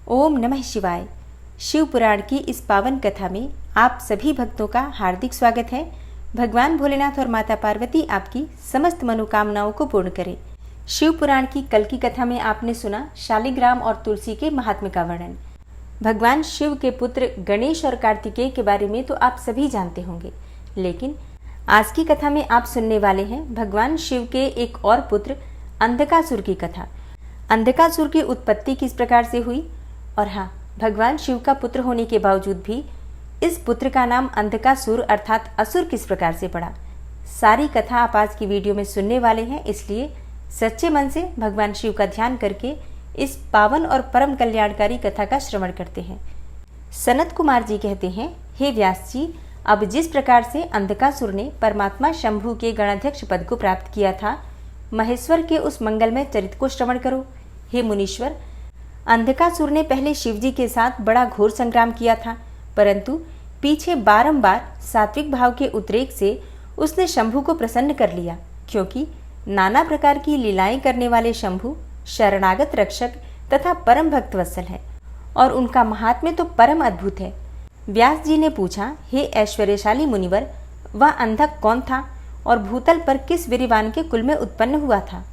ओम नमः शिवाय। शिव पुराण की इस पावन कथा में आप सभी भक्तों का हार्दिक स्वागत है। भगवान भोलेनाथ और माता पार्वती आपकी समस्त मनोकामनाओं को पूर्ण करें। शिव पुराण की कल की कथा में आपने सुना शालिग्राम और तुलसी के महात्म्य का वर्णन। भगवान शिव के पुत्र गणेश और कार्तिकेय के बारे में तो आप सभी जानते होंगे, लेकिन आज की कथा में आप सुनने वाले हैं भगवान शिव के एक और पुत्र अंधकासुर की कथा। अंधकासुर की उत्पत्ति किस प्रकार से हुई और हाँ, भगवान शिव का पुत्र होने के बावजूद भी इस पुत्र का नाम अंधकासुर अर्थात असुर किस प्रकार से पड़ा, सारी कथा आप आज की वीडियो में सुनने वाले हैं। इसलिए सच्चे मन से भगवान शिव का ध्यान करके इस पावन और परम कल्याणकारी कथा का श्रवण करते हैं। सनत कुमार जी कहते हैं, हे व्यास जी, अब जिस प्रकार से अंधकासुर ने परमात्मा शंभु के गणाध्यक्ष पद को प्राप्त किया था, महेश्वर के उस मंगलमय चरित्र को श्रवण करो। हे मुनीश्वर, अंधकासुर ने पहले शिवजी के साथ बड़ा घोर संग्राम किया था, परंतु पीछे बारंबार सात्विक भाव के उद्रेक से उसने शंभु को प्रसन्न कर लिया, क्योंकि नाना प्रकार की लीलाएं करने वाले शंभु शरणागत रक्षक तथा परम भक्त वत्सल है और उनका महात्म्य तो परम अद्भुत है। व्यास जी ने पूछा, हे ऐश्वर्यशाली मुनिवर, वह अंधक कौन था और भूतल पर किस वीरवान के कुल में उत्पन्न हुआ था?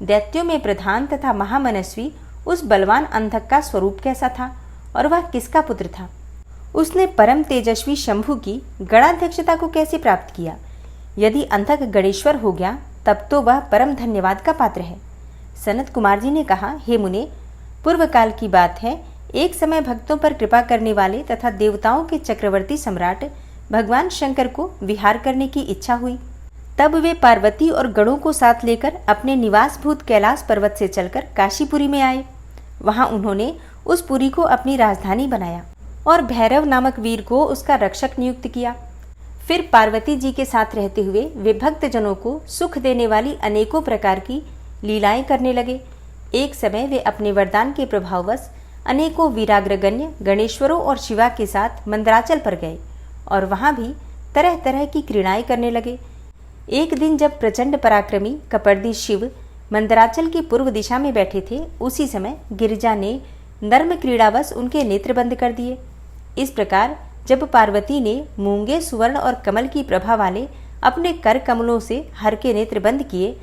दैत्यों में प्रधान तथा महामनस्वी उस बलवान अंधक का स्वरूप कैसा था और वह किसका पुत्र था? उसने परम तेजस्वी शंभु की गणाध्यक्षता को कैसे प्राप्त किया? यदि अंधक गणेश्वर हो गया तब तो वह परम धन्यवाद का पात्र है। सनत कुमार जी ने कहा, हे मुने, पूर्व काल की बात है, एक समय भक्तों पर कृपा करने वाले तथा देवताओं के चक्रवर्ती सम्राट भगवान शंकर को विहार करने की इच्छा हुई। तब वे पार्वती और गणों को साथ लेकर अपने निवासभूत कैलाश पर्वत से चलकर काशीपुरी में आए। वहां उन्होंने उस पुरी को अपनी राजधानी बनाया और भैरव नामक वीर को उसका रक्षक नियुक्त किया। फिर पार्वती जी के साथ रहते हुए वे भक्तजनों को सुख देने वाली अनेकों प्रकार की लीलाएं करने लगे। एक समय वे अपने वरदान के प्रभाववश अनेकों वीराग्रगण्य गणेश्वरों और शिवा के साथ मंदराचल पर गए और वहां भी तरह तरह की क्रीड़ाएं करने लगे। एक दिन जब प्रचंड पराक्रमी कपर्दी शिव मंदराचल की पूर्व दिशा में बैठे थे, उसी समय गिरिजा ने नर्म क्रीड़ावश उनके नेत्र बंद कर दिए। इस प्रकार जब पार्वती ने मूंगे, सुवर्ण और कमल की प्रभा वाले अपने कर कमलों से हर के नेत्र बंद किए,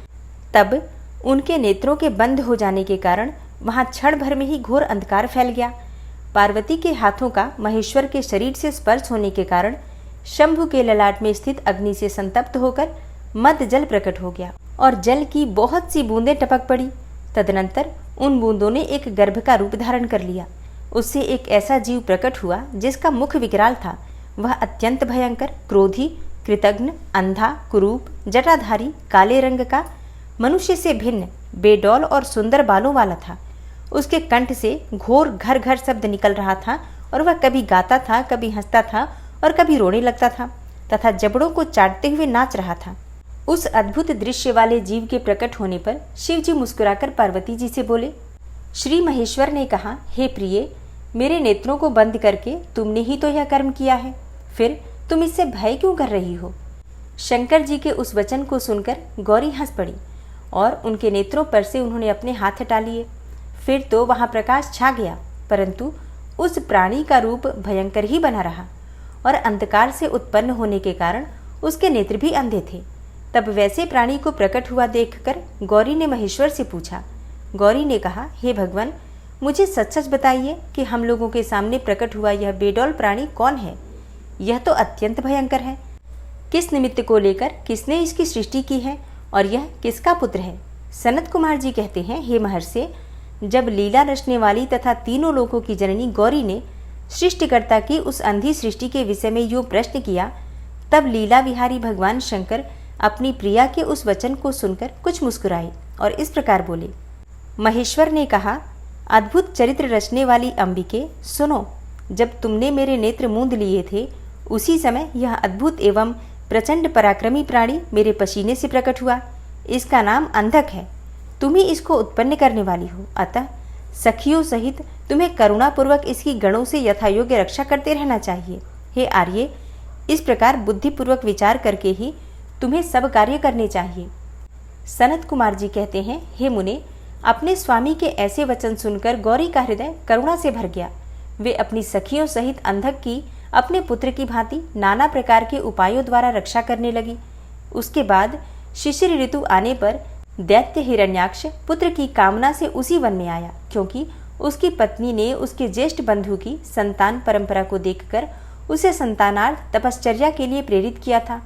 तब उनके नेत्रों के बंद हो जाने के कारण वहां क्षण भर में ही घोर अंधकार फैल गया। पार्वती के हाथों का महेश्वर के शरीर से स्पर्श होने के कारण शंभु के ललाट में स्थित अग्नि से संतप्त होकर मद जल प्रकट हो गया और जल की बहुत सी बूंदें टपक पड़ी। तदनंतर उन बूंदों ने एक गर्भ का रूप धारण कर लिया। उससे एक ऐसा जीव प्रकट हुआ जिसका मुख विकराल था। वह अत्यंत भयंकर, क्रोधी, कृतघ्न, अंधा, कुरूप, जटाधारी, काले रंग का, मनुष्य से भिन्न, बेडौल और सुंदर बालों वाला था। उसके कंठ से घोर घर घर शब्द निकल रहा था और वह कभी गाता था, कभी हंसता था और कभी रोने लगता था तथा जबड़ों को चाटते हुए नाच रहा था। उस अद्भुत दृश्य वाले जीव के प्रकट होने पर शिव जी मुस्कुराकर पार्वती जी से बोले। श्री महेश्वर ने कहा, हे प्रिय, मेरे नेत्रों को बंद करके तुमने ही तो यह कर्म किया है, फिर तुम इससे भय क्यों कर रही हो? शंकर जी के उस वचन को सुनकर गौरी हंस पड़ी और उनके नेत्रों पर से उन्होंने अपने हाथ हटा लिए। फिर तो वहां प्रकाश छा गया, परंतु उस प्राणी का रूप भयंकर ही बना रहा और अंधकार से उत्पन्न होने के कारण उसके नेत्र भी अंधे थे। तब वैसे प्राणी को प्रकट हुआ देखकर गौरी ने महेश्वर से पूछा। गौरी ने कहा, हे भगवान, मुझे सच सच बताइए कि हम लोगों के सामने प्रकट हुआ यह बेडौल प्राणी कौन है? यह तो अत्यंत भयंकर है। किस निमित्त को लेकर किसने इसकी सृष्टि की है और यह किसका पुत्र है? सनत कुमार जी कहते हैं, हे महर्षि, जब लीला रचने वाली तथा तीनों लोकों की जननी गौरी ने सृष्टिकर्ता की उस अंधी सृष्टि के विषय में यूं प्रश्न किया, तब लीला विहारी भगवान शंकर अपनी प्रिया के उस वचन को सुनकर कुछ मुस्कुराए और इस प्रकार बोले। महेश्वर ने कहा, अद्भुत चरित्र रचने वाली अंबिके, सुनो, जब तुमने मेरे नेत्र मूंद लिए थे, उसी समय यह अद्भुत एवं प्रचंड पराक्रमी प्राणी मेरे पसीने से प्रकट हुआ। इसका नाम अंधक है। तुम ही इसको उत्पन्न करने वाली हो, अतः सखियों सहित तुम्हें करुणापूर्वक इसकी गणों से यथायोग्य रक्षा करते रहना चाहिए। हे आर्य, इस प्रकार बुद्धिपूर्वक विचार करके ही तुम्हें सब कार्य करने चाहिए। सनत कुमार जी कहते हैं, हे मुने, अपने स्वामी के ऐसे वचन सुनकर गौरी का हृदय करुणा से भर गया। वे अपनी सखियों सहित अंधक की अपने पुत्र की भांति नाना प्रकार के उपायों द्वारा रक्षा करने लगी। उसके बाद शिशिर ऋतु आने पर दैत्य हिरण्याक्ष पुत्र की कामना से उसी वन में आया, क्योंकि उसकी पत्नी ने उसके ज्येष्ठ बंधु की संतान परंपरा को देखकर उसे संतानार्थ तपश्चर्या के लिए प्रेरित किया था।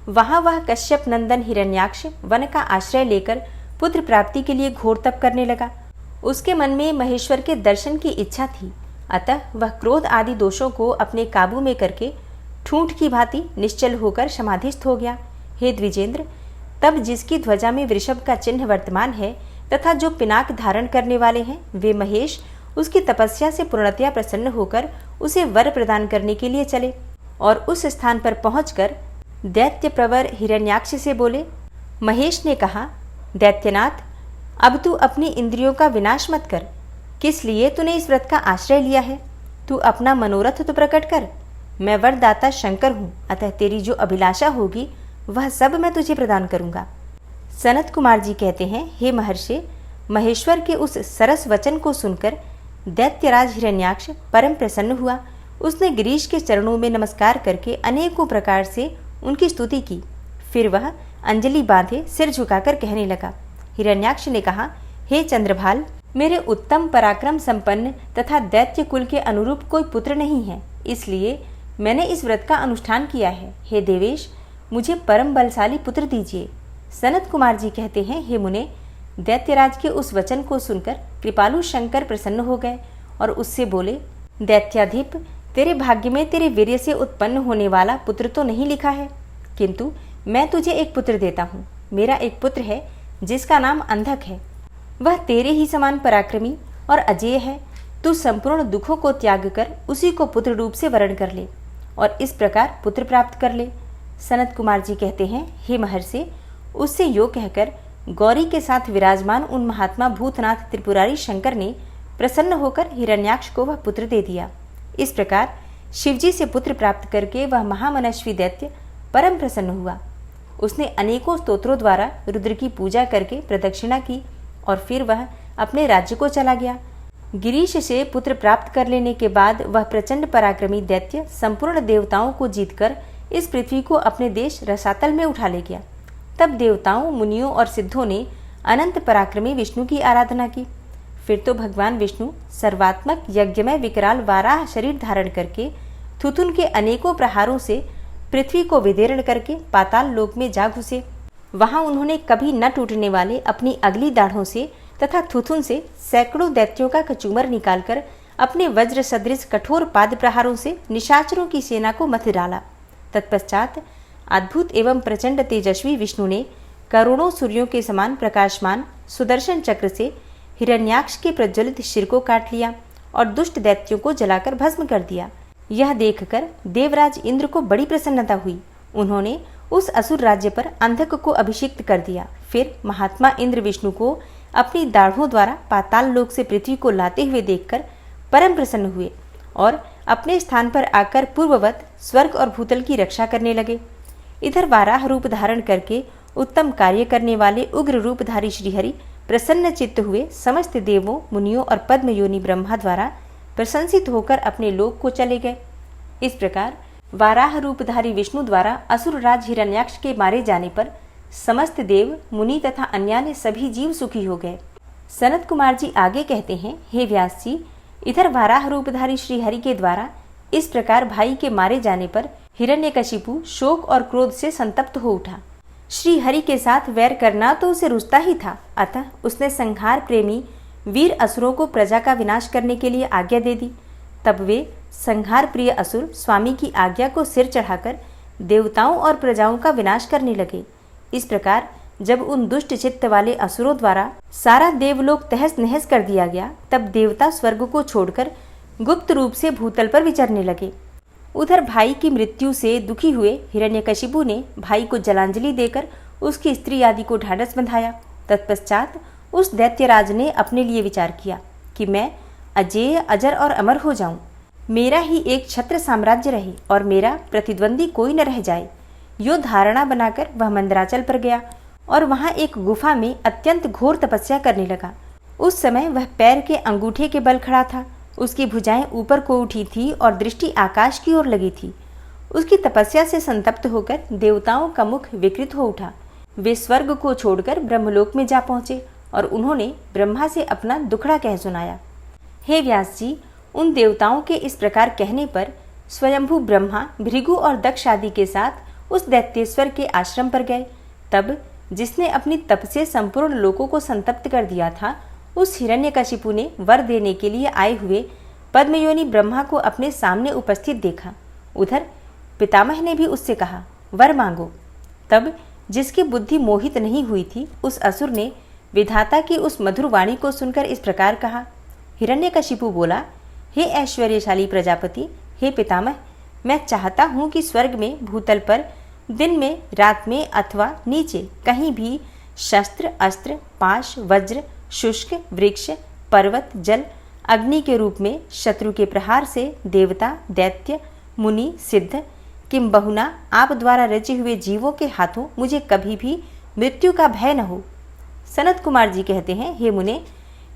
वहां वह कश्यप नंदन हिरण्याक्ष वन का आश्रय लेकर पुत्र प्राप्ति के लिए घोर तप करने लगा। उसके मन में महेश्वर के दर्शन की इच्छा थी, अतः वह क्रोध आदि दोषों को अपने काबू में करके ठूंठ की भांति निश्चल होकर समाधिस्थ हो गया। हे द्विजेंद्र, तब जिसकी ध्वजा में वृषभ का चिन्ह वर्तमान है तथा जो पिनाक धारण करने वाले हैं, वे महेश उसकी तपस्या से पूर्णतया प्रसन्न होकर उसे वर प्रदान करने के लिए चले और उस स्थान पर पहुंचकर दैत्य प्रवर हिरण्याक्ष से बोले। महेश ने कहा, दैत्यनाथ, अब तू अपनी इंद्रियों का विनाश मत कर। किस लिए तूने इस व्रत का आश्रय लिया है? तू अपना मनोरथ तो प्रकट कर। मैं वरदाता शंकर हूँ, अतः तेरी जो अभिलाषा होगी वह सब मैं तुझे प्रदान करूंगा। सनत कुमार जी कहते हैं, हे महर्षि, महेश्वर के उस सरस वचन को सुनकर दैत्यराज हिरण्याक्ष परम प्रसन्न हुआ। उसने गिरीश के चरणों में नमस्कार करके अनेकों प्रकार से उनकी स्तुति की। फिर वह अंजलि बांधे सिर झुकाकर कहने लगा। हिरण्याक्ष ने कहा, हे चंद्रभाल, मेरे उत्तम पराक्रम संपन्न तथा दैत्य कुल के अनुरूप कोई पुत्र नहीं है, इसलिए मैंने इस व्रत का अनुष्ठान किया है। हे देवेश, मुझे परम बलशाली पुत्र दीजिए। सनत कुमार जी कहते हैं, हे मुने, दैत्यराज के उस वचन को सुनकर कृपालु शंकर प्रसन्न हो गए और उससे बोले, दैत्याधिप, तेरे भाग्य में तेरे वीर्य से उत्पन्न होने वाला पुत्र तो नहीं लिखा है, किंतु मैं तुझे एक पुत्र देता हूँ। मेरा एक पुत्र है जिसका नाम अंधक है। वह तेरे ही समान पराक्रमी और अजेय है। तू संपूर्ण दुखों को त्याग कर उसी को पुत्र रूप से वरण कर ले और इस प्रकार पुत्र प्राप्त कर ले। सनत कुमार जी कहते हैं, हे महर्षि, उससे यो कहकर गौरी के साथ विराजमान उन महात्मा भूतनाथ त्रिपुरारी शंकर ने प्रसन्न होकर हिरण्याक्ष को वह पुत्र दे दिया। इस प्रकार शिवजी से पुत्र प्राप्त करके वह महामनस्वी दैत्य परम प्रसन्न हुआ। उसने अनेकों स्तोत्रों द्वारा रुद्र की पूजा करके प्रदक्षिणा की और फिर वह अपने राज्य को चला गया। गिरीश से पुत्र प्राप्त कर लेने के बाद वह प्रचंड पराक्रमी दैत्य संपूर्ण देवताओं को जीतकर इस पृथ्वी को अपने देश रसातल में उठा ले गया। तब देवताओं, मुनियों और सिद्धों ने अनंत पराक्रमी विष्णु की आराधना की। फिर तो भगवान विष्णु सर्वात्मक यज्ञमय विकराल वाराह शरीर धारण करके थुथुन के अनेकों प्रहारों से पृथ्वी को विदीर्ण करके पाताल लोक में जा घुसे। वहां उन्होंने कभी न टूटने वाले अपनी अगली दाढ़ों से तथा थुथुन से सैकड़ों दैत्यों का कचूमर निकालकर अपने वज्र सदृश कठोर पाद प्रहारों से निशाचरों की सेना को मथ डाला। तत्पश्चात अद्भुत एवं प्रचंड तेजस्वी विष्णु ने करोड़ों सूर्यों के समान प्रकाशमान सुदर्शन चक्र से हिरण्याक्ष के प्रज्वलित शिर को काट लिया और दुष्ट दैत्यों को जलाकर भस्म कर दिया। यह देखकर देवराज इंद्र को बड़ी प्रसन्नता हुई। उन्होंने उस असुर राज्य पर अंधक को अभिषिक्त कर दिया। फिर महात्मा इंद्र विष्णु को अपनी दाढ़ों द्वारा पाताल लोक से पृथ्वी को लाते हुए देखकर परम प्रसन्न हुए और अपने स्थान पर आकर पूर्ववत स्वर्ग और भूतल की रक्षा करने लगे। इधर वाराह रूप धारण करके उत्तम कार्य करने वाले उग्र रूपधारी श्रीहरि प्रसन्न चित्त हुए समस्त देवों, मुनियों और पद्मयोनि ब्रह्मा द्वारा प्रशंसित होकर अपने लोक को चले गए। इस प्रकार वाराह रूपधारी विष्णु द्वारा असुर राज हिरण्याक्ष के मारे जाने पर समस्त देव, मुनि तथा अन्यान्य सभी जीव सुखी हो गए। सनत कुमार जी आगे कहते हैं, हे व्यास जी, इधर वाराह रूपधारी श्रीहरि के द्वारा इस प्रकार भाई के मारे जाने पर हिरण्यकशिपु शोक और क्रोध से संतप्त हो उठा। श्री हरि के साथ वैर करना तो उसे रुचता ही था, अतः उसने संहार प्रेमी वीर असुरों को प्रजा का विनाश करने के लिए आज्ञा दे दी। तब वे संहार प्रिय असुर स्वामी की आज्ञा को सिर चढ़ाकर देवताओं और प्रजाओं का विनाश करने लगे। इस प्रकार जब उन दुष्ट चित्त वाले असुरों द्वारा सारा देवलोक तहस नहस कर दिया गया, तब देवता स्वर्ग को छोड़कर गुप्त रूप से भूतल पर विचरने लगे। उधर भाई की मृत्यु से दुखी हुए हिरण्यकशिपु ने भाई को जलांजलि देकर उसकी स्त्री आदि को ढाढ़स बंधाया। तत्पश्चात उस दैत्यराज ने अपने लिए विचार किया कि मैं अजेय, अजर और अमर हो जाऊं, मेरा ही एक छत्र साम्राज्य रहे और मेरा प्रतिद्वंदी कोई न रह जाए। यो धारणा बनाकर वह मंदराचल पर गया और वहां एक गुफा में अत्यंत घोर तपस्या करने लगा। उस समय वह पैर के अंगूठे के बल खड़ा था। उसकी भुजाएं ऊपर को उठी थी और दृष्टि आकाश की ओर लगी थी। उसकी तपस्या से संतप्त होकर देवताओं का मुख विकृत हो उठा। वे स्वर्ग को छोड़कर ब्रह्मलोक में जा पहुंचे और उन्होंने ब्रह्मा से अपना दुखड़ा कह सुनाया। हे व्यास जी, उन देवताओं के इस प्रकार कहने पर स्वयंभू ब्रह्मा भृगु और दक्ष आदि के साथ उस दैत्येश्वर के आश्रम पर गए। तब जिसने अपनी तप से संपूर्ण लोकों को संतप्त कर दिया था, उस हिरण्यकशिपु ने वर देने के लिए आए हुए पद्मयोनि ब्रह्मा को अपने सामने उपस्थित देखा। उधर पितामह ने भी उससे कहा, वर मांगो। तब जिसकी बुद्धि मोहित नहीं हुई थी, उस असुर ने विधाता की उस मधुर वाणी को सुनकर इस प्रकार कहा। हिरण्यकशिपु बोला, हे ऐश्वर्यशाली प्रजापति, हे पितामह, मैं चाहता हूँ कि स्वर्ग में, भूतल पर, दिन में, रात में अथवा नीचे कहीं भी शस्त्र, अस्त्र, पाश, वज्र, शुष्क, वृक्ष, पर्वत, जल, अग्नि के रूप में शत्रु के प्रहार से देवता, दैत्य, मुनि, सिद्ध, किंबहुना आप द्वारा रचे हुए जीवों के हाथों मुझे कभी भी मृत्यु का भय न हो। सनत कुमार जी कहते हैं, हे मुने,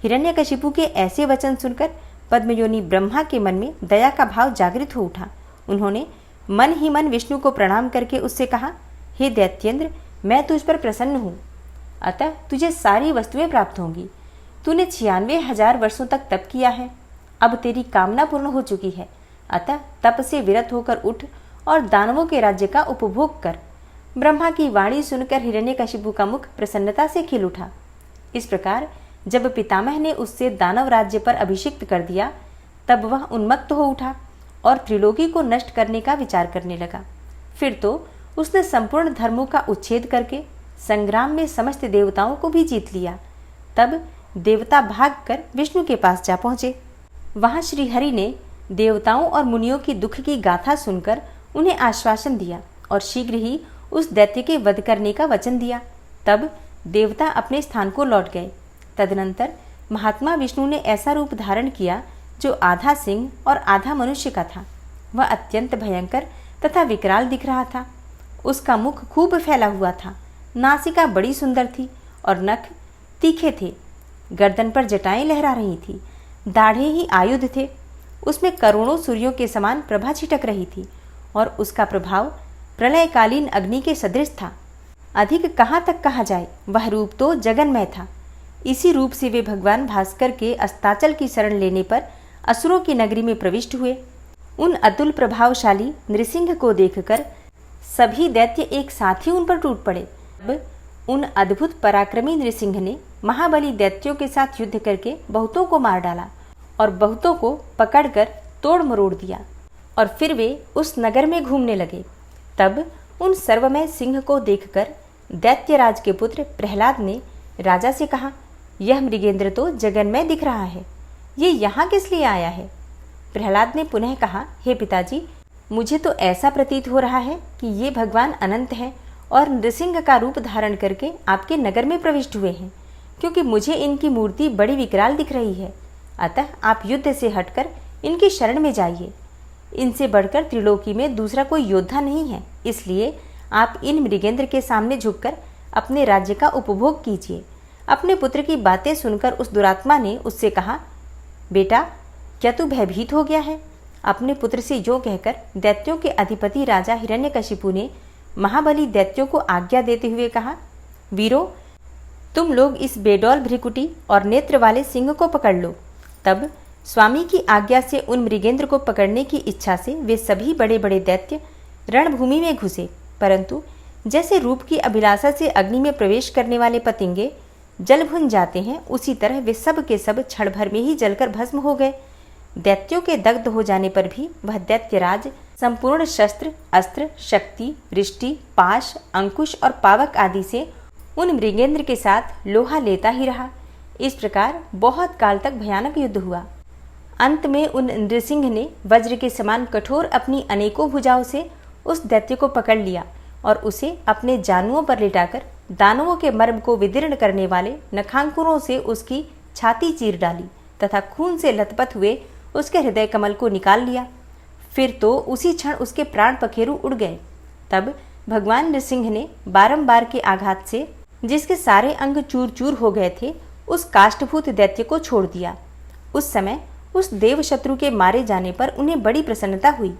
हिरण्यकशिपु के ऐसे वचन सुनकर पद्मयोनि ब्रह्मा के मन में दया का भाव जागृत हो उठा। उन्होंने मन ही मन विष्णु को प्रणाम करके उससे कहा, हे दैत्येंद्र, मैं तुझ पर प्रसन्न हूँ, अतः तुझे सारी वस्तुएं प्राप्त होंगी। तूने 96,000 वर्षों तक तप किया है, अब तेरी कामना पूर्ण हो चुकी है, अतः तप से विरत होकर उठ और दानवों के राज्य का उपभोग कर। ब्रह्मा की वाणी सुनकर हिरण्यकशिपु का मुख प्रसन्नता से खिल उठा। इस प्रकार जब पितामह ने उससे दानव राज्य पर अभिषिक्त कर दिया, तब वह उन्मत्त हो उठा और त्रिलोकी को नष्ट करने का विचार करने लगा। फिर तो उसने संपूर्ण धर्मों का उच्छेद करके संग्राम में समस्त देवताओं को भी जीत लिया। तब देवता भागकर विष्णु के पास जा पहुंचे। वहां श्रीहरि ने देवताओं और मुनियों की दुख की गाथा सुनकर उन्हें आश्वासन दिया और शीघ्र ही उस दैत्य के वध करने का वचन दिया। तब देवता अपने स्थान को लौट गए। तदनंतर महात्मा विष्णु ने ऐसा रूप धारण किया जो आधा सिंह और आधा मनुष्य का था। वह अत्यंत भयंकर तथा विकराल दिख रहा था। उसका मुख खूब फैला हुआ था, नासिका बड़ी सुंदर थी और नख तीखे थे। गर्दन पर जटाएं लहरा रही थी, दाढ़े ही आयुध थे। उसमें करोड़ों सूर्यों के समान प्रभा छिटक रही थी और उसका प्रभाव प्रलयकालीन अग्नि के सदृश था। अधिक कहाँ तक कहा जाए, वह रूप तो जगन्मय था। इसी रूप से वे भगवान भास्कर के अस्ताचल की शरण लेने पर असुरों की नगरी में प्रविष्ट हुए। उन अतुल प्रभावशाली नृसिंह को देखकर सभी दैत्य एक साथ ही उन पर टूट पड़े। अब उन अद्भुत पराक्रमी नृसिंह ने महाबली दैत्यों के साथ युद्ध करके बहुतों को मार डाला और बहुतों को पकड़कर तोड़ मरोड़ दिया और फिर वे उस नगर में घूमने लगे। तब उन सर्वमय सिंह को देखकर दैत्यराज के पुत्र प्रहलाद ने राजा से कहा, यह मृगेंद्र तो जगन्मय दिख रहा है, ये यहाँ किस लिए आया है? प्रहलाद ने पुनः कहा, हे पिताजी, मुझे तो ऐसा प्रतीत हो रहा है कि ये भगवान अनंत हैं और नृसिंह का रूप धारण करके आपके नगर में प्रविष्ट हुए हैं, क्योंकि मुझे इनकी मूर्ति बड़ी विकराल दिख रही है। अतः आप युद्ध से हटकर इनकी शरण में जाइए। इनसे बढ़कर त्रिलोकी में दूसरा कोई योद्धा नहीं है, इसलिए आप इन मृगेंद्र के सामने झुककर अपने राज्य का उपभोग कीजिए। अपने पुत्र की बातें सुनकर उस दुरात्मा ने उससे कहा, बेटा, क्या तू भयभीत हो गया है? अपने पुत्र से जो कहकर दैत्यों के अधिपति राजा हिरण्यकशिपु ने महाबली दैत्यों को आज्ञा देते हुए कहा, वीरो, तुम लोग इस बेडौल भ्रिकुटी और नेत्र वाले सिंह को पकड़ लो। तब स्वामी की आज्ञा से उन मृगेंद्र को पकड़ने की इच्छा से वे सभी बड़े बड़े दैत्य रणभूमि में घुसे, परंतु जैसे रूप की अभिलाषा से अग्नि में प्रवेश करने वाले पतंगे जल भुन जाते हैं, उसी तरह वे सब के सब क्षण भर में ही जलकर भस्म हो गए। दैत्यों के दग्ध हो जाने पर भी वह दैत्यराज संपूर्ण शस्त्र, अस्त्र, शक्ति, वृष्टि, पाश, अंकुश और पावक आदि से उन मृगेंद्र के साथ लोहा लेता ही रहा। इस प्रकार बहुत काल तक भयानक युद्ध हुआ। अंत में उन नृसिंह ने वज्र के समान कठोर अपनी अनेकों भुजाओं से उस दैत्य को पकड़ लिया और उसे अपने जानुओं पर लिटाकर दानवों के मर्म को विदीर्ण करने वाले नखांकुरों से उसकी छाती चीर डाली तथा खून से लथपथ हुए उसके हृदय कमल को निकाल लिया। फिर तो उसी क्षण उसके प्राण पखेरु उड़ गए। तब भगवान नृसिंह ने बारंबार के आघात से जिसके सारे अंग चूर चूर हो गए थे, उस काष्ठभूत दैत्य को छोड़ दिया। उस समय उस देव शत्रु के मारे जाने पर उन्हें बड़ी प्रसन्नता हुई।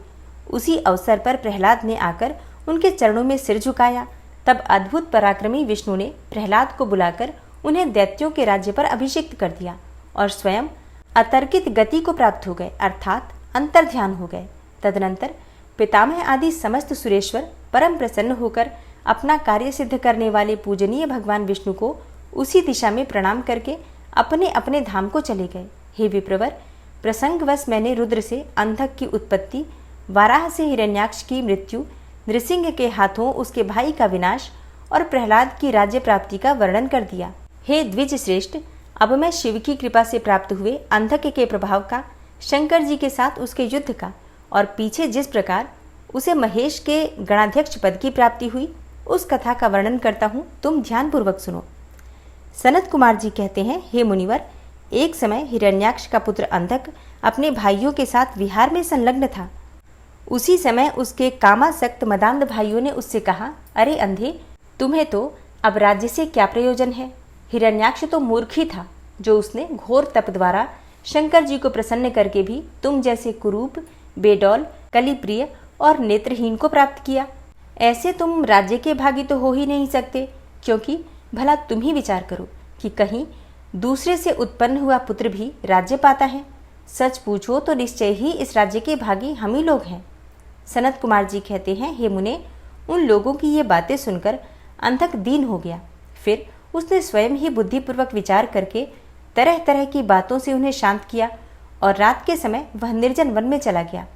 उसी अवसर पर प्रहलाद ने आकर उनके चरणों में सिर झुकाया। तब अद्भुत पराक्रमी विष्णु ने प्रहलाद को बुलाकर उन्हें दैत्यों के राज्य पर अभिषिक्त कर दिया और स्वयं अतर्कित गति को प्राप्त हो गए, अर्थात अंतर्ध्यान हो गए। तदनंतर पितामह आदि समस्त सुरेश्वर परम प्रसन्न होकर अपना कार्य सिद्ध करने वाले पूजनीय भगवान विष्णु को उसी दिशा में प्रणाम करके अपने अपने धाम को चले गए। हे विप्रवर, प्रसंगवश मैंने रुद्र से अंधक की उत्पत्ति, वाराह से हिरण्याक्ष की मृत्यु, नृसिंह के हाथों उसके भाई का विनाश और प्रहलाद की राज्य प्राप्ति का वर्णन कर दिया। हे द्विज श्रेष्ठ, अब मैं शिव की कृपा से प्राप्त हुए अंधक के प्रभाव का, शंकर जी के साथ उसके युद्ध का और पीछे जिस प्रकार उसे महेश के गणाध्यक्ष पद की प्राप्ति हुई उस कथा का वर्णन करता हूँ, तुम ध्यानपूर्वक सुनो। सनत कुमार जी कहते हैं, हे मुनिवर, एक समय हिरण्याक्ष का पुत्र अंधक अपने भाइयों के साथ विहार में संलग्न था। उसी समय उसके कामासक्त मदांध भाइयों ने उससे कहा, अरे अंधे, तुम्हें तो अब राज्य से क्या प्रयोजन है। हिरण्याक्ष तो मूर्ख ही था, जो उसने घोर तप द्वारा शंकर जी को प्रसन्न करके भी तुम जैसे कुरूप, बेडौल, कलिप्रिय और नेत्रहीन को प्राप्त किया। ऐसे तुम राज्य के भागी तो हो ही नहीं सकते, क्योंकि भला तुम ही विचार करो कि कहीं दूसरे से उत्पन्न हुआ पुत्र भी राज्य पाता है। सच पूछो तो निश्चय ही इस राज्य के भागी हम ही लोग हैं। सनत कुमार जी कहते हैं, हे मुने, उन लोगों की ये बातें सुनकर अंधक दीन हो गया। फिर उसने स्वयं ही बुद्धिपूर्वक विचार करके तरह तरह की बातों से उन्हें शांत किया और रात के समय वह निर्जन वन में चला गया।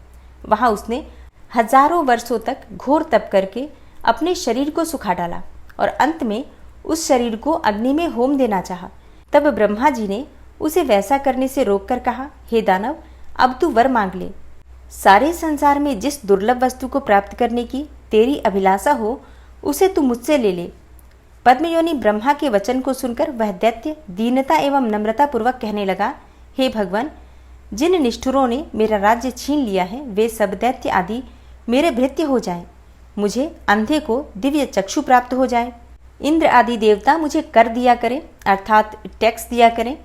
वहां उसने हजारों वर्षों तक घोर तप करके अपने शरीर को सुखा डाला और अंत में उस शरीर को अग्नि में होम देना चाहा। तब ब्रह्मा जी ने उसे वैसा करने से रोककर कहा, हे दानव, अब तू वर मांग ले। सारे संसार में जिस दुर्लभ वस्तु को प्राप्त करने की तेरी अभिलाषा हो उसे तू मुझसे ले ले। पद्मयोनि ब्रह्मा के वचन को सुनकर वह दैत्य दीनता एवं नम्रता पूर्वक कहने लगा, हे भगवान, जिन निष्ठुरों ने मेरा राज्य छीन लिया है वे सब दैत्य आदि मेरे भृत्य हो जाएं। मुझे अंधे को दिव्य चक्षु प्राप्त हो जाए। इंद्र आदि देवता मुझे कर दिया करें, अर्थात टैक्स दिया करें,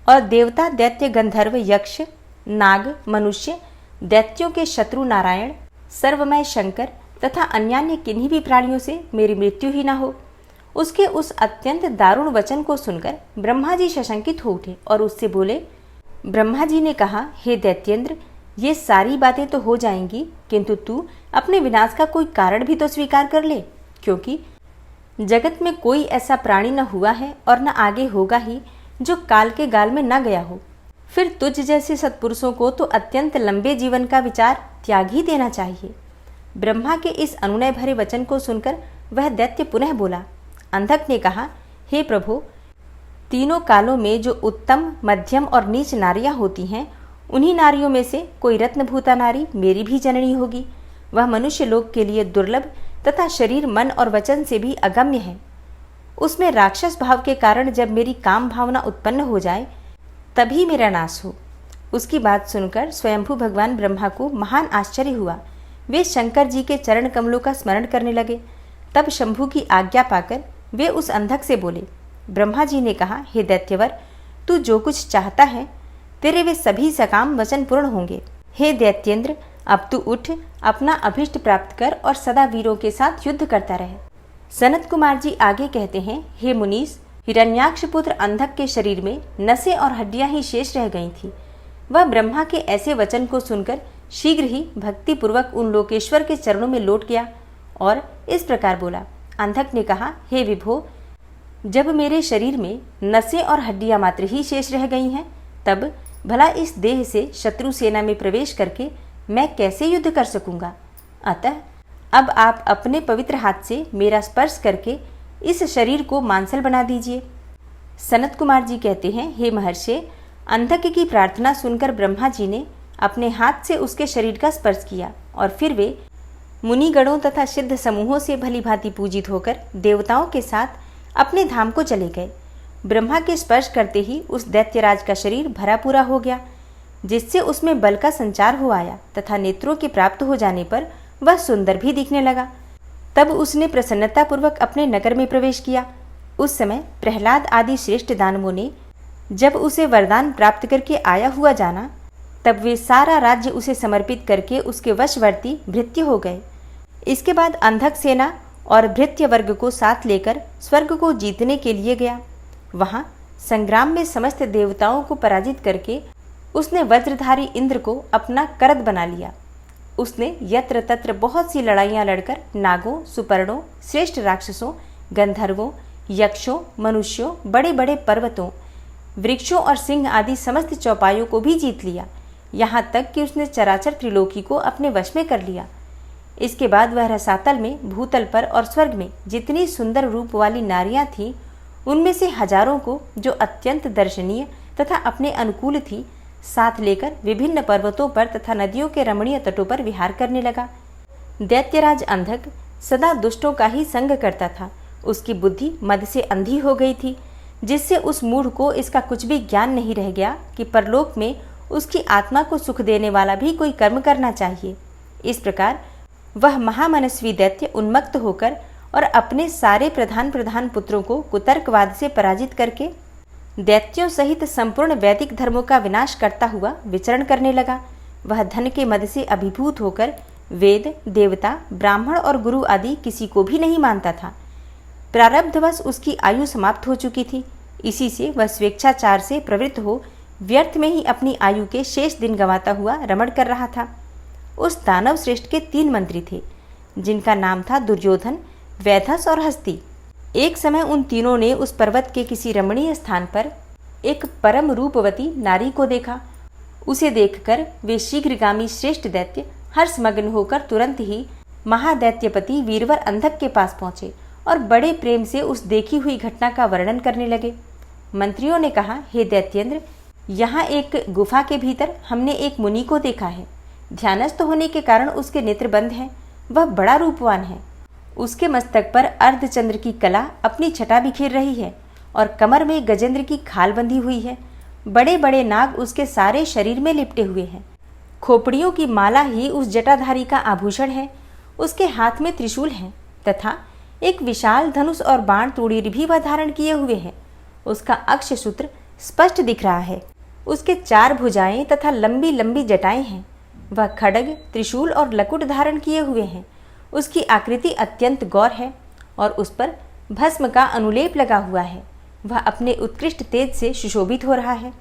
और देवता, दैत्य, गंधर्व, यक्ष, नाग, मनुष्य, दैत्यों के शत्रु नारायण, सर्वमय शंकर तथा अन्यान्य किन्हीं भी प्राणियों से मेरी मृत्यु ही न हो। उसके उस अत्यंत दारुण वचन को सुनकर ब्रह्मा जी सशंकित हो उठे और उससे बोले। ब्रह्मा जी ने कहा, हे दैत्येंद्र, ये सारी बातें तो हो जाएंगी, किंतु तू अपने विनाश का कोई कारण भी तो स्वीकार कर ले, क्योंकि जगत में कोई ऐसा प्राणी न हुआ है और न आगे होगा ही जो काल के गाल में न गया हो। फिर तुझ जैसे सत्पुरुषों को तो अत्यंत लंबे जीवन का विचार त्याग ही देना चाहिए। ब्रह्मा के इस अनुनय भरे वचन को सुनकर वह दैत्य पुनः बोला। अंधक ने कहा, हे प्रभु, तीनों कालों में जो उत्तम, मध्यम और नीच नारियां होती हैं, उन्हीं नारियों में से कोई रत्नभूता नारी मेरी भी जननी होगी। वह मनुष्य लोक के लिए दुर्लभ तथा शरीर, मन और वचन से भी अगम्य है। उसमें राक्षस भाव के कारण जब मेरी काम भावना उत्पन्न हो जाए तभी मेरा नाश हो। उसकी बात सुनकर स्वयंभू भगवान ब्रह्मा को महान आश्चर्य हुआ। वे शंकर जी के चरण कमलों का स्मरण करने लगे। तब शंभू की आज्ञा पाकर वे उस अंधक से बोले। ब्रह्मा जी ने कहा, हे दैत्यवर, तू जो कुछ चाहता है तेरे वे सभी सकाम वचन पूर्ण होंगे। हे दैत्येंद्र, अब तू उठ, अपना अभिष्ट प्राप्त कर और सदा वीरों के साथ युद्ध करता रहे। सनत कुमार जी आगे कहते हैं, हे मुनीस, हिरण्याक्ष पुत्र अंधक के शरीर में नसें और हड्डियां ही शेष रह गई थी। वह ब्रह्मा के ऐसे वचन को सुनकर शीघ्र ही भक्ति पूर्वक उन लोकेश्वर के चरणों में लौट गया और इस प्रकार बोला। अंधक ने कहा, हे विभो, जब मेरे शरीर में नसें और हड्डियां मात्र ही शेष रह गई हैं, तब भला इस देह से शत्रु सेना में प्रवेश करके मैं कैसे युद्ध कर सकूंगा। अतः अब आप अपने पवित्र हाथ से मेरा स्पर्श करके इस शरीर को मांसल बना दीजिए। सनत कुमार जी कहते हैं, हे महर्षि, अंधक की प्रार्थना सुनकर ब्रह्मा जी ने अपने हाथ से उसके शरीर का स्पर्श किया और फिर वे मुनिगणों तथा सिद्ध समूहों से भली भांति पूजित होकर देवताओं के साथ अपने धाम को चले गए। ब्रह्मा के स्पर्श करते ही उस दैत्यराज का शरीर भरा पूरा हो गया, जिससे उसमें बल का संचार हो आया तथा नेत्रों के प्राप्त हो जाने पर वह सुंदर भी दिखने लगा। तब उसने प्रसन्नतापूर्वक अपने नगर में प्रवेश किया। उस समय प्रहलाद आदि श्रेष्ठ दानवों ने जब उसे वरदान प्राप्त करके आया हुआ जाना, तब वे सारा राज्य उसे समर्पित करके उसके वशवर्ती भृत्य हो गए। इसके बाद अंधक सेना और भृत्य वर्ग को साथ लेकर स्वर्ग को जीतने के लिए गया। वहां संग्राम में समस्त देवताओं को पराजित करके उसने वज्रधारी इंद्र को अपना करद बना लिया। उसने यत्र तत्र बहुत सी लड़ाइयां लड़कर नागों, सुपर्णों, श्रेष्ठ राक्षसों, गंधर्वों, यक्षों, मनुष्यों, बड़े बड़े पर्वतों, वृक्षों और सिंह आदि समस्त चौपायों को भी जीत लिया। यहाँ तक कि उसने चराचर त्रिलोकी को अपने वश में कर लिया। इसके बाद वह रसातल में, भूतल पर और स्वर्ग में जितनी सुंदर रूप वाली नारियां थीं, उनमें से हजारों को, जो अत्यंत दर्शनीय तथा अपने अनुकूल थी, साथ लेकर विभिन्न पर्वतों पर तथा नदियों के रमणीय तटों पर विहार करने लगा। दैत्यराज अंधक सदा दुष्टों का ही संग करता था। उसकी बुद्धि मद से अंधी हो गई थी, जिससे उस मूढ़ को इसका कुछ भी ज्ञान नहीं रह गया कि परलोक में उसकी आत्मा को सुख देने वाला भी कोई कर्म करना चाहिए। इस प्रकार वह महामनस्वी दैत्य उन्मत्त होकर और अपने सारे प्रधान पुत्रों को कुतर्कवाद से पराजित करके दैत्यों सहित संपूर्ण वैदिक धर्मों का विनाश करता हुआ विचरण करने लगा। वह धन के मद से अभिभूत होकर वेद, देवता, ब्राह्मण और गुरु आदि किसी को भी नहीं मानता था। प्रारब्धवश उसकी आयु समाप्त हो चुकी थी। इसी से वह स्वेच्छाचार से प्रवृत्त हो व्यर्थ में ही अपनी आयु के शेष दिन गंवाता हुआ रमण कर रहा था। उस दानव श्रेष्ठ के 3 मंत्री थे, जिनका नाम था दुर्योधन, वैधस और हस्ती। एक समय उन तीनों ने उस पर्वत के किसी रमणीय स्थान पर एक परम रूपवती नारी को देखा। उसे देखकर वे शीघ्रगामी श्रेष्ठ दैत्य हर्षमग्न होकर तुरंत ही महादैत्यपति वीरवर अंधक के पास पहुंचे और बड़े प्रेम से उस देखी हुई घटना का वर्णन करने लगे। मंत्रियों ने कहा, हे दैत्येंद्र, यहाँ एक गुफा के भीतर हमने एक मुनि को देखा है। ध्यानस्थ होने के कारण उसके नेत्र बंद हैं। वह बड़ा रूपवान है। उसके मस्तक पर अर्धचंद्र की कला अपनी छटा बिखेर रही है और कमर में गजेंद्र की खाल बंधी हुई है। बड़े बड़े नाग उसके सारे शरीर में लिपटे हुए हैं। खोपड़ियों की माला ही उस जटाधारी का आभूषण है। उसके हाथ में त्रिशूल है तथा एक विशाल धनुष और बाण तोड़ीर भी वह धारण किए हुए है। उसका अक्षसूत्र स्पष्ट दिख रहा है। उसके 4 भुजाएं तथा लंबी लंबी जटाएं हैं। वह खड्ग, त्रिशूल और लकुट धारण किए हुए हैं। उसकी आकृति अत्यंत गौर है और उस पर भस्म का अनुलेप लगा हुआ है। वह अपने उत्कृष्ट तेज से सुशोभित हो रहा है।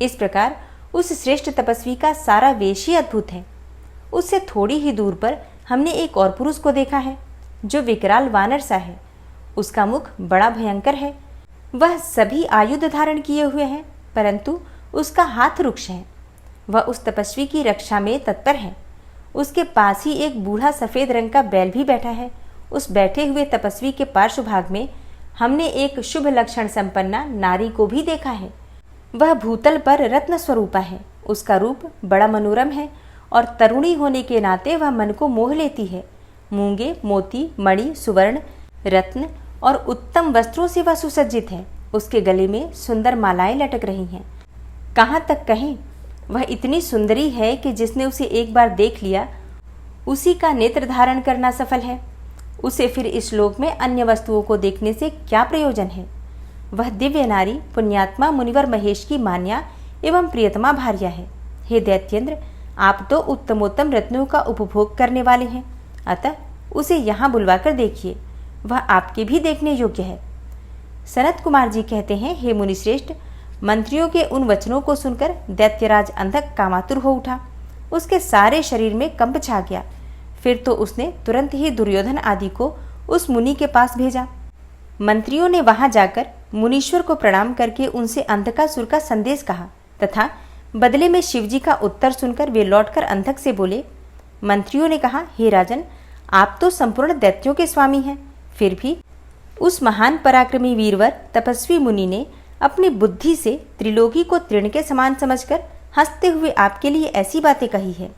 इस प्रकार उस श्रेष्ठ तपस्वी का सारा वेश ही अद्भुत है। उससे थोड़ी ही दूर पर हमने एक और पुरुष को देखा है, जो विकराल वानर सा है। उसका मुख बड़ा भयंकर है। वह सभी आयुध धारण किए हुए हैं, परंतु उसका हाथ रुक्ष है। वह उस तपस्वी की रक्षा में तत्पर है। उसके पास ही एक बूढ़ा सफेद रंग का बैल भी बैठा है। उस बैठे हुए तपस्वी के पार्श्व भाग में हमने एक शुभ लक्षण संपन्ना नारी को भी देखा है। वह भूतल पर रत्न स्वरूपा है। उसका रूप बड़ा मनोरम है और तरुणी होने के नाते वह मन को मोह लेती है। मूंगे, मोती, मणि, सुवर्ण, रत्न और उत्तम वस्त्रों से वह सुसज्जित है। उसके गले में सुंदर मालाएं लटक रही हैं। कहाँ तक कहें, वह इतनी सुंदरी है कि जिसने उसे एक बार देख लिया, उसी का नेत्र धारण करना सफल है। उसे फिर इस लोक में अन्य वस्तुओं को देखने से क्या प्रयोजन है। वह दिव्य नारी पुण्यात्मा मुनिवर महेश की मान्या एवं प्रियतमा भार्या है। हे दैत्येंद्र, आप तो उत्तमोत्तम रत्नों का उपभोग करने वाले हैं, अतः उसे यहाँ बुलवाकर देखिए। वह आपके भी देखने योग्य है। सनत कुमार जी कहते हैं, हे मुनिश्रेष्ठ, मंत्रियों के उन वचनों को सुनकर दैत्यराज अंधक कामातुर हो उठा। उसके सारे शरीर में कंप छा गया। फिर तो उसने तुरंत ही दुर्योधन आदि को उस मुनि के पास भेजा। मंत्रियों ने वहां जाकर मुनीश्वर को प्रणाम करके उनसे अंधकासुर का संदेश कहा तथा बदले में शिवजी का उत्तर सुनकर वे लौटकर अंधक से बोले। मंत्रियों ने कहा, हे राजन, आप तो संपूर्ण दैत्यों के स्वामी हैं, फिर भी उस महान पराक्रमी वीरवर तपस्वी मुनि ने अपनी बुद्धि से त्रिलोकी को तृण के समान समझकर हंसते हुए आपके लिए ऐसी बातें कही है।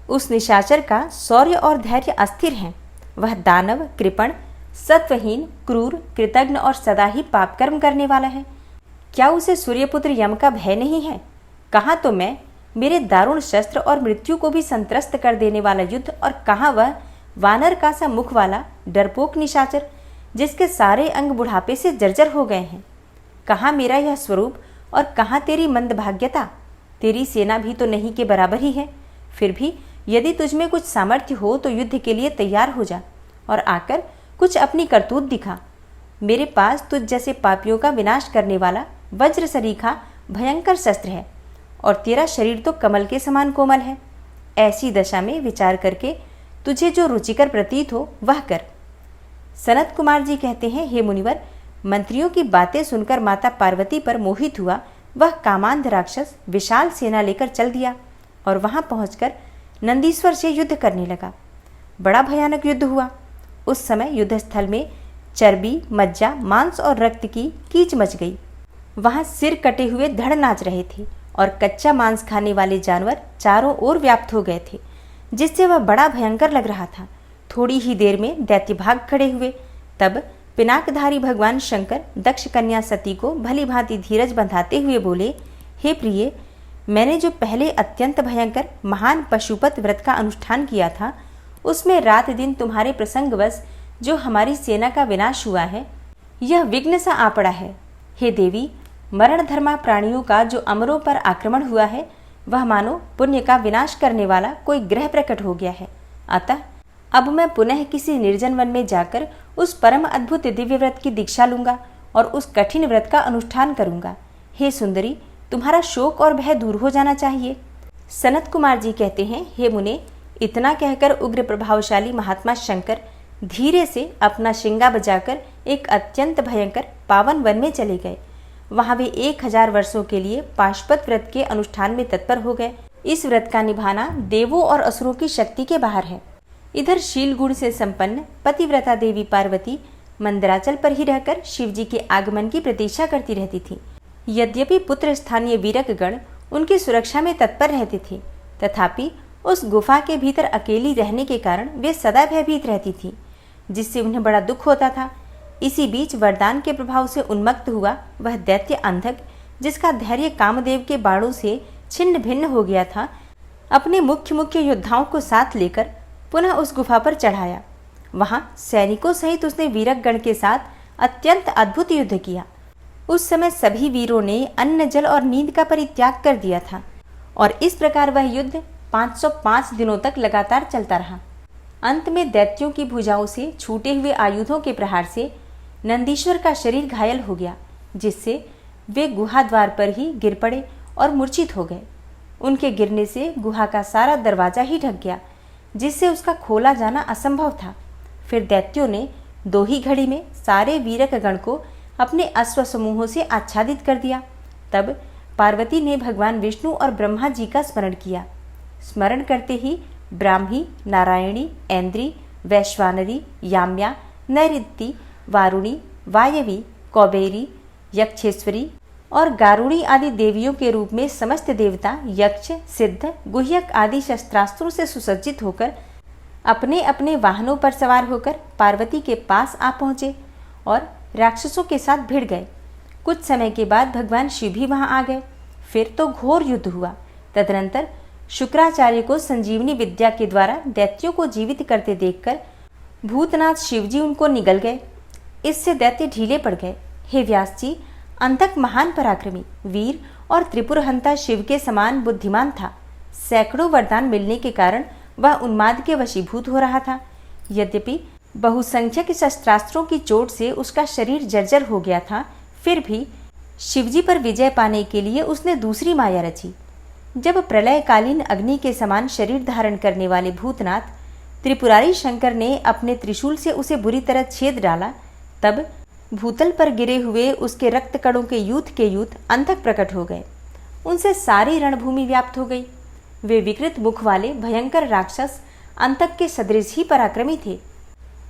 उस निशाचर का शौर्य और धैर्य अस्थिर है। वह दानव, कृपण, सत्वहीन, क्रूर, कृतघ्न और सदा ही पाप कर्म करने वाला है। क्या उसे सूर्यपुत्र यम का भय नहीं है? कहाँ तो मैं, मेरे दारुण शस्त्र और मृत्यु को भी संत्रस्त कर देने वाला युद्ध, और कहाँ वह वानर का सा मुख वाला डरपोक निशाचर, जिसके सारे अंग बुढ़ापे से जर्जर हो गए हैं। कहाँ मेरा यह स्वरूप और कहाँ तेरी मंदभाग्यता। तेरी सेना भी तो नहीं के बराबर ही है। फिर भी यदि तुझमें कुछ सामर्थ्य हो तो युद्ध के लिए तैयार हो जा और आकर कुछ अपनी करतूत दिखा। मेरे पास तुझ जैसे पापियों का विनाश करने वाला वज्र सरीखा भयंकर शस्त्र है और तेरा शरीर तो कमल के समान कोमल है। ऐसी दशा में विचार करके तुझे जो रुचिकर प्रतीत हो वह कर। सनत कुमार जी कहते हैं, हे मुनिवर, मंत्रियों की बातें सुनकर माता पार्वती पर मोहित हुआ वह कामांध राक्षस विशाल सेना लेकर चल दिया और वहां पहुंचकर नंदीश्वर से युद्ध करने लगा। बड़ा भयानक युद्ध हुआ। उस समय युद्धस्थल में चर्बी, मज्जा, मांस और रक्त की कीच मच गई। वहां सिर कटे हुए धड़ नाच रहे थे और कच्चा मांस खाने वाले जानवर चारों ओर व्याप्त हो गए थे, जिससे वह बड़ा भयंकर लग रहा था। थोड़ी ही देर में दैत्य भाग खड़े हुए। तब पिनाकधारी भगवान शंकर दक्ष कन्या सती को भली भांति धीरज बंधाते हुए बोले, हे प्रिय, मैंने जो पहले अत्यंत भयंकर महान पशुपत व्रत का अनुष्ठान किया था, उसमें रात दिन तुम्हारे प्रसंगवश जो हमारी सेना का विनाश हुआ है, यह विघ्न सा आ पड़ा है। हे देवी, मरण धर्मा प्राणियों का जो अमरों पर आक्रमण हुआ है, वह मानो पुण्य का विनाश करने वाला कोई ग्रह प्रकट हो गया है। अतः अब मैं पुनः किसी निर्जन वन में जाकर उस परम अद्भुत दिव्य व्रत की दीक्षा लूंगा और उस कठिन व्रत का अनुष्ठान करूंगा। हे सुंदरी, तुम्हारा शोक और भय दूर हो जाना चाहिए। सनत कुमार जी कहते हैं, हे मुने, इतना कहकर उग्र प्रभावशाली महात्मा शंकर धीरे से अपना शिंगा बजाकर एक अत्यंत भयंकर पावन वन में चले गए। वहां वे 1000 वर्षों के लिए पाशुपत व्रत के अनुष्ठान में तत्पर हो गए। इस व्रत का निभाना देवों और असुरों की शक्ति के बाहर है। इधर शील गुण से संपन्न पतिव्रता देवी पार्वती मंदराचल पर ही रहकर शिवजी के आगमन की प्रतीक्षा करती रहती थी। यद्यपि पुत्र स्थानीय वीरकगण उनकी सुरक्षा में तत्पर रहते थे, तथापि उस गुफा के भीतर अकेली रहने के कारण वे सदा भयभीत रहती थी, जिससे उन्हें बड़ा दुख होता था। इसी बीच वरदान के प्रभाव से उन्मत्त हुआ वह दैत्य अंधक, जिसका धैर्य कामदेव के बाणों से छिन्न भिन्न हो गया था, अपने मुख्य योद्धाओं को साथ लेकर पुनः उस गुफा पर चढ़ाया। वहां सैनिकों सहित उसने वीरकगण के साथ अत्यंत अद्भुत युद्ध किया। उस समय सभी वीरों ने अन्न, जल और नींद का परित्याग कर दिया था और इस प्रकार वह युद्ध 505 दिनों तक लगातार चलता रहा। अंत में दैत्यों की भुजाओं से छूटे हुए आयुधों के प्रहार से नंदीश्वर का शरीर घायल हो गया, जिससे वे गुहा द्वार पर ही गिर पड़े और मूर्छित हो गए। उनके गिरने से गुहा का सारा दरवाजा ही ढक गया, जिससे उसका खोला जाना असंभव था। फिर दैत्यों ने 2 ही घड़ी में सारे वीरकगण को अपने अश्व समूहों से आच्छादित कर दिया। तब पार्वती ने भगवान विष्णु और ब्रह्मा जी का स्मरण किया। स्मरण करते ही ब्राह्मी, नारायणी, ऐन्द्री, वैश्वानरी, याम्या, नैऋत्ति, वारुणी, वायवी, कौबेरी, यक्षेश्वरी और गारुणी आदि देवियों के रूप में समस्त देवता, यक्ष, सिद्ध, गुह्यक आदि शस्त्रास्त्रों से सुसज्जित होकर अपने अपने वाहनों पर सवार होकर पार्वती के पास आ पहुंचे और राक्षसों के साथ भिड़ गए। कुछ समय के बाद भगवान शिव भी वहां आ गए। फिर तो घोर युद्ध हुआ। तदनंतर शुक्राचार्य को संजीवनी विद्या के द्वारा दैत्यों को जीवित करते देखकर भूतनाथ शिवजी उनको निगल गए। इससे दैत्य ढीले पड़ गए। हे व्यास जी, अंधक महान पराक्रमी, वीर और त्रिपुरहंता शिव के समान बुद्धिमान था। सैकड़ों वरदान मिलने के कारण वह उन्माद के वशीभूत हो रहा था। यद्यपि बहुसंख्यक शस्त्रास्त्रों की चोट से उसका शरीर जर्जर हो गया था, फिर भी शिवजी पर विजय पाने के लिए उसने दूसरी माया रची। जब प्रलयकालीन अग्नि के समान शरीर धारण करने वाले भूतनाथ त्रिपुरारी शंकर ने अपने त्रिशूल से उसे बुरी तरह छेद डाला, तब भूतल पर गिरे हुए उसके रक्त कणों के यूथ अंधक प्रकट हो गए। उनसे सारी रणभूमि व्याप्त हो गई। वे विकृत मुख वाले भयंकर राक्षस अंतक के सदृश ही पराक्रमी थे।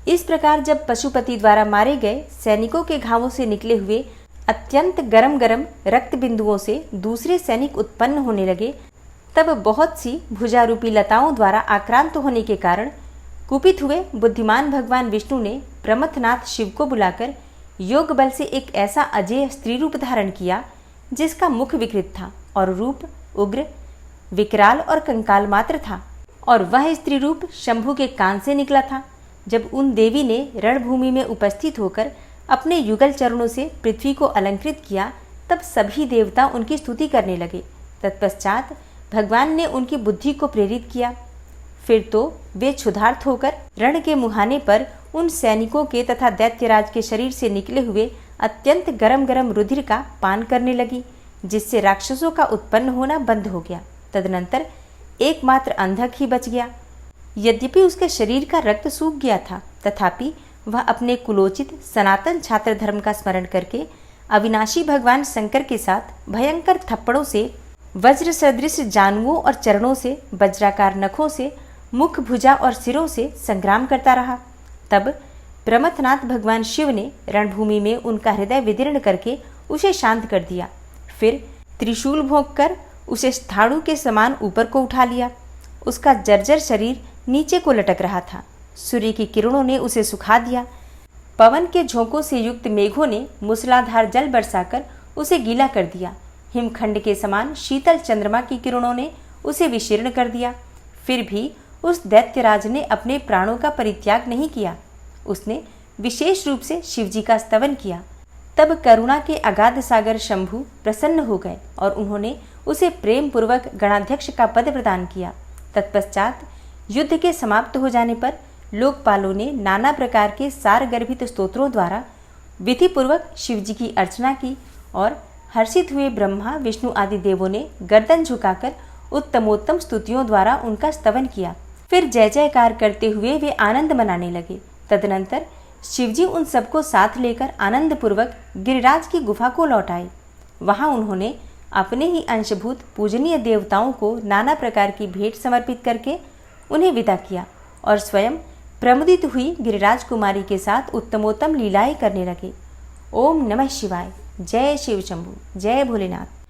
इस प्रकार जब पशुपति द्वारा मारे गए सैनिकों के घावों से निकले हुए अत्यंत गरम गरम रक्त बिंदुओं से दूसरे सैनिक उत्पन्न होने लगे, तब बहुत सी भुजारूपी लताओं द्वारा आक्रांत होने के कारण कुपित हुए बुद्धिमान भगवान विष्णु ने प्रमथनाथ शिव को बुलाकर योग बल से एक ऐसा अजेय स्त्री रूप धारण किया, जिसका मुख विकृत था और रूप उग्र, विकराल और कंकाल मात्र था, और वह स्त्री रूप शंभु के कान से निकला था। जब उन देवी ने रणभूमि में उपस्थित होकर अपने युगल चरणों से पृथ्वी को अलंकृत किया, तब सभी देवता उनकी स्तुति करने लगे। तत्पश्चात भगवान ने उनकी बुद्धि को प्रेरित किया। फिर तो वे क्षुधार्त होकर रण के मुहाने पर उन सैनिकों के तथा दैत्यराज के शरीर से निकले हुए अत्यंत गरम गरम रुधिर का पान करने लगी, जिससे राक्षसों का उत्पन्न होना बंद हो गया। तदनंतर एकमात्र अंधक ही बच गया। यद्यपि उसके शरीर का रक्त सूख गया था, तथापि वह अपने कुलोचित सनातन छात्र धर्म का स्मरण करके अविनाशी भगवान शंकर के साथ भयंकर थप्पड़ों से, वज्र सदृश जानुओं और चरणों से, वज्राकार नखों से, मुख, भुजा और सिरों से संग्राम करता रहा। तब प्रमथनाथ भगवान शिव ने रणभूमि में उनका हृदय विदीर्ण करके उसे शांत कर दिया। फिर त्रिशूल भोंक कर उसे स्थाणु के समान ऊपर को उठा लिया। उसका जर्जर शरीर नीचे को लटक रहा था। सूर्य की किरणों ने उसे सुखा दिया। पवन के झोंकों से युक्त मेघों ने मूसलाधार जल बरसाकर उसे गीला कर दिया। हिमखंड के समान शीतल चंद्रमा की किरणों ने उसे विशीर्ण कर दिया। फिर भी उस दैत्यराज ने अपने प्राणों का परित्याग नहीं किया। उसने विशेष रूप से शिवजी का स्तवन किया। तब करुणा के अगाध सागर शंभु प्रसन्न हो गए और उन्होंने उसे प्रेम पूर्वक गणाध्यक्ष का पद प्रदान किया। तत्पश्चात युद्ध के समाप्त हो जाने पर लोकपालों ने नाना प्रकार के सार गर्भित स्तोत्रों द्वारा विधि पूर्वक शिवजी की अर्चना की और हर्षित हुए ब्रह्मा, विष्णु आदि देवों ने गर्दन झुकाकर उत्तमोत्तम स्तुतियों द्वारा उनका स्तवन किया। फिर जय जयकार करते हुए वे आनंद मनाने लगे। तदनंतर शिवजी उन सबको साथ लेकर आनंद पूर्वक गिरिराज की गुफा को लौट आए। वहां उन्होंने अपने ही अंशभूत पूजनीय देवताओं को नाना प्रकार की भेंट समर्पित करके उन्हें विदा किया और स्वयं प्रमुदित हुई गिरिराज कुमारी के साथ उत्तमोत्तम लीलाएं करने लगे। ओम नमः शिवाय। जय शिव शंभु। जय भोलेनाथ।